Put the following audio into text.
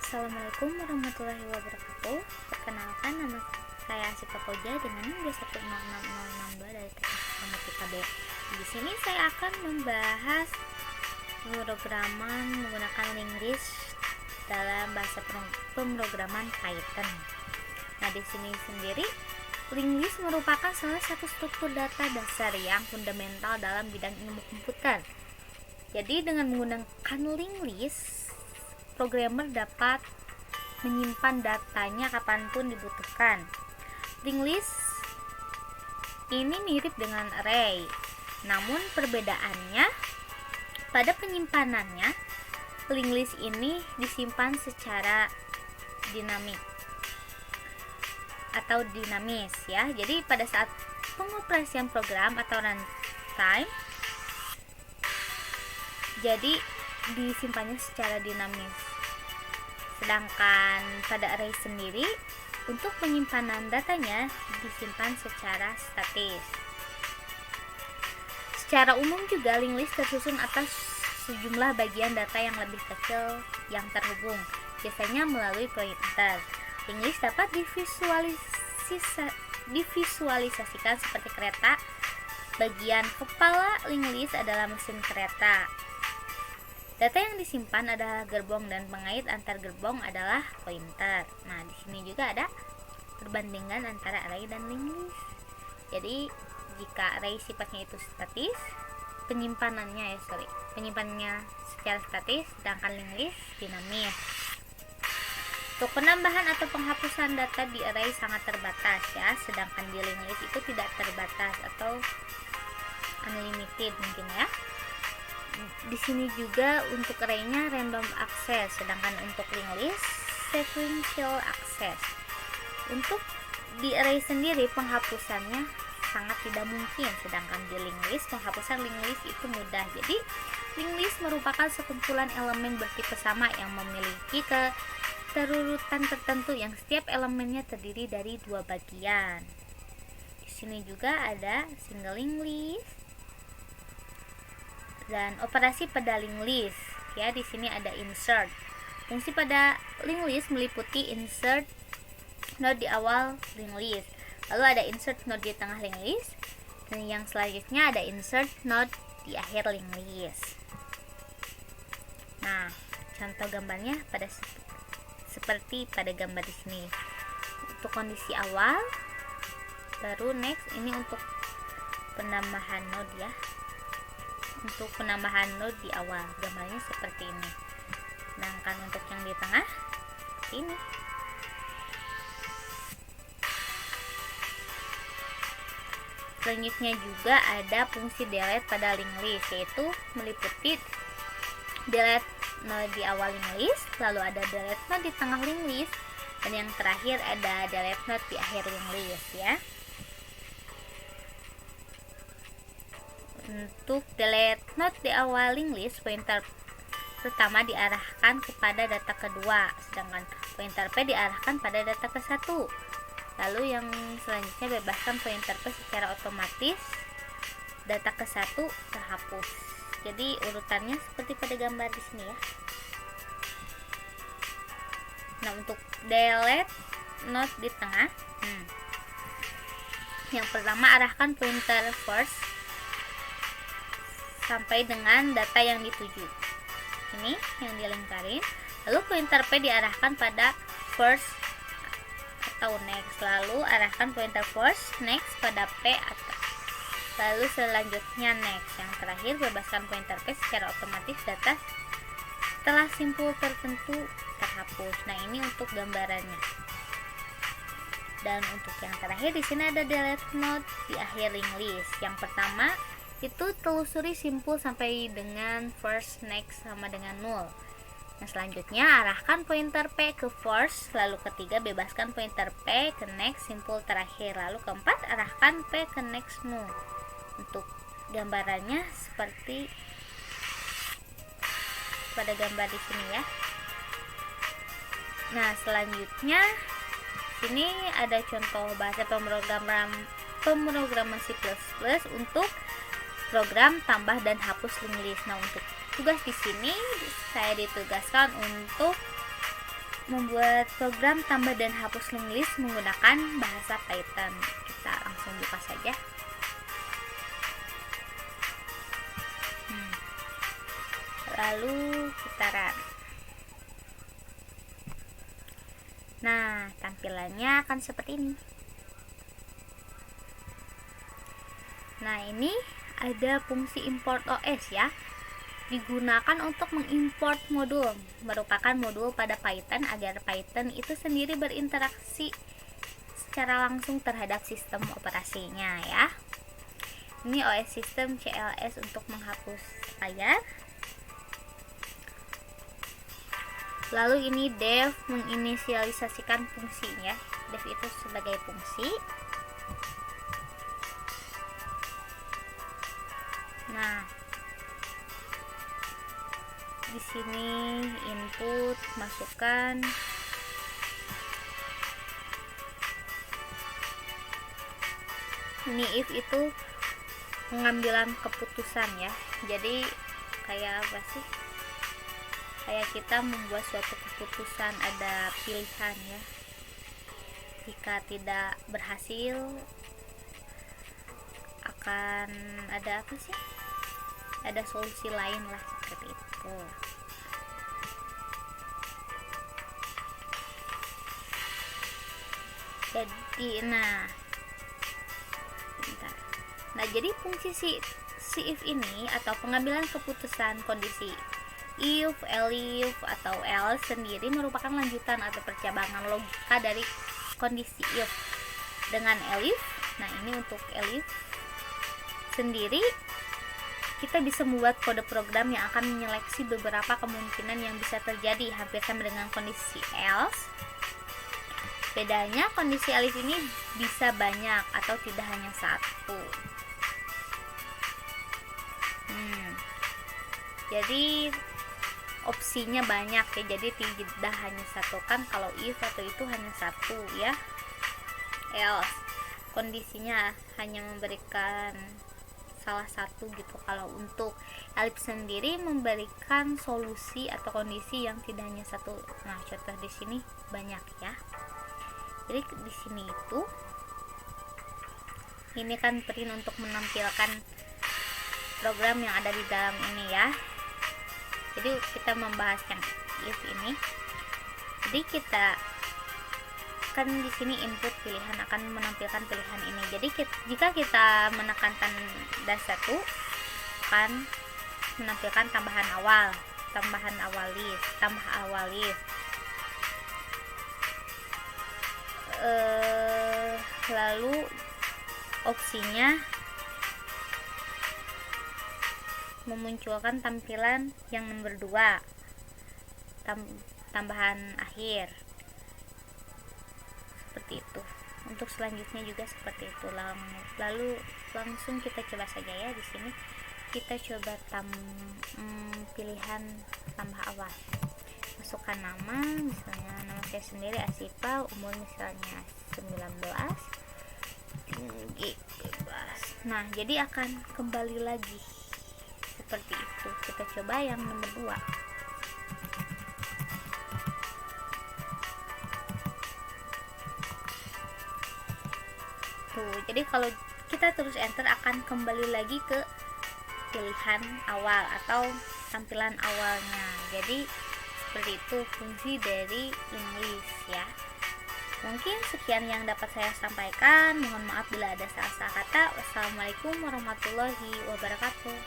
Assalamualaikum warahmatullahi wabarakatuh. Perkenalkan, nama saya Asita Koja dengan NIM 1066062 dari Teknik Informatika B. Di sini saya akan membahas pemrograman menggunakan linglist dalam bahasa pemrograman Python. Nah, di sini sendiri linglist merupakan salah satu struktur data dasar yang fundamental dalam bidang ilmu komputer. Jadi dengan menggunakan linglist, programmer dapat menyimpan datanya kapanpun dibutuhkan. Linglist ini mirip dengan array, namun perbedaannya pada penyimpanannya. Linglist ini disimpan secara dinamik atau dinamis ya. Jadi pada saat pengoperasian program atau runtime, jadi disimpannya secara dinamis. Sedangkan pada array sendiri, untuk penyimpanan datanya disimpan secara statis. Secara umum juga linglist tersusun atas sejumlah bagian data yang lebih kecil yang terhubung, biasanya melalui pointer. Linglist dapat divisualisasikan seperti kereta. Bagian kepala linglist adalah mesin kereta. Data yang disimpan adalah gerbong dan pengait antar gerbong adalah pointer. Nah, di sini juga ada perbandingan antara array dan linglist. Jadi, jika array sifatnya itu statis, penyimpanannya secara statis, sedangkan linglist dinamis. Untuk penambahan atau penghapusan data di array sangat terbatas ya, sedangkan di linglist itu tidak terbatas atau unlimited mungkin ya. Di sini juga untuk array-nya random access, sedangkan untuk linglist sequential access. Untuk di array sendiri penghapusannya sangat tidak mungkin, sedangkan di linglist penghapusan linglist itu mudah. Jadi linglist merupakan sekumpulan elemen bertipe sama yang memiliki keterurutan tertentu yang setiap elemennya terdiri dari dua bagian. Di sini juga ada single linglist dan operasi pada linglist ya. Di sini ada insert. Fungsi pada linglist meliputi insert node di awal linglist, lalu ada insert node di tengah linglist, dan yang selanjutnya ada insert node di akhir linglist. Nah, contoh gambarnya seperti pada gambar di sini. Untuk kondisi awal, baru next ini untuk penambahan node ya. Untuk penambahan node di awal, gambarnya seperti ini. Sedangkan untuk yang di tengah ini. Selanjutnya juga ada fungsi delete pada linglist, yaitu meliputi delete node di awal linglist, lalu ada delete node di tengah linglist, dan yang terakhir ada delete node di akhir linglist ya. Untuk delete node di awal linglist, pointer pertama diarahkan kepada data kedua, sedangkan pointer P diarahkan pada data ke satu. Lalu yang selanjutnya bebaskan pointer P secara otomatis, data ke satu terhapus. Jadi urutannya seperti pada gambar di sini ya. Nah, untuk delete node di tengah, yang pertama arahkan pointer first sampai dengan data yang dituju. Ini yang dilingkarin. Lalu pointer P diarahkan pada first atau next. Lalu arahkan pointer first, next pada P atau lalu selanjutnya next. Yang terakhir bebaskan pointer P secara otomatis, data setelah simpul tertentu terhapus. Nah, ini untuk gambarannya. Dan untuk yang terakhir di sini ada delete node di akhir linglist. Yang pertama itu telusuri simpul sampai dengan first, next sama dengan null. Nah, selanjutnya arahkan pointer P ke first, lalu ketiga bebaskan pointer P ke next simpul terakhir, lalu keempat arahkan P ke next null. Untuk gambarannya seperti pada gambar di sini ya. Nah, selanjutnya sini ada contoh bahasa pemrograman C++ untuk program tambah dan hapus linglist. Nah, untuk tugas di sini saya ditugaskan untuk membuat program tambah dan hapus link list menggunakan bahasa Python. Kita langsung buka saja. Lalu kita run. Nah, tampilannya akan seperti ini. Nah, ini ada fungsi import OS ya. Digunakan untuk mengimport modul, merupakan modul pada Python agar Python itu sendiri berinteraksi secara langsung terhadap sistem operasinya ya. Ini OS sistem CLS untuk menghapus layar. Lalu ini dev menginisialisasikan fungsinya. Dev itu sebagai fungsi. Nah, di sini input, masukkan. Ini if itu pengambilan keputusan ya. Jadi kayak apa sih? Kayak kita membuat suatu keputusan, ada pilihan ya. Jika tidak berhasil akan ada apa sih? Ada solusi lain lah seperti itu. Jadi jadi fungsi si if ini atau pengambilan keputusan kondisi if, elif atau else sendiri merupakan lanjutan atau percabangan logika dari kondisi if. Dengan elif, nah ini untuk elif sendiri kita bisa membuat kode program yang akan menyeleksi beberapa kemungkinan yang bisa terjadi, hampir sama dengan kondisi else. Bedanya kondisi elif ini bisa banyak atau tidak hanya satu. Jadi opsinya banyak ya, jadi tidak hanya satu kan. Kalau if atau itu hanya satu ya. Else kondisinya hanya memberikan salah satu gitu. Kalau untuk elif sendiri memberikan solusi atau kondisi yang tidak hanya satu. Nah, contoh di sini banyak ya. Jadi di sini itu ini kan print untuk menampilkan program yang ada di dalam ini ya. Jadi kita membahas yang if ini. Jadi kita kan di sini input pilihan akan menampilkan pilihan ini. Jadi jika kita menekan tanda 1 akan menampilkan tambahan awal list, tambah awal list. Lalu opsinya memunculkan tampilan yang nomor 2, tambahan akhir, seperti itu. Untuk selanjutnya juga seperti itu. Lalu langsung kita coba saja ya. Di sini kita coba pilihan tambah awal, masukkan nama, misalnya nama saya sendiri Asifa, umur misalnya 19, tinggi bebas. Nah, jadi akan kembali lagi seperti itu. Kita coba yang nomor 2. Tuh, jadi kalau kita terus enter akan kembali lagi ke pilihan awal atau tampilan awalnya. Jadi seperti itu fungsi dari link list ya. Mungkin sekian yang dapat saya sampaikan. Mohon maaf bila ada salah-salah kata. Wassalamualaikum warahmatullahi wabarakatuh.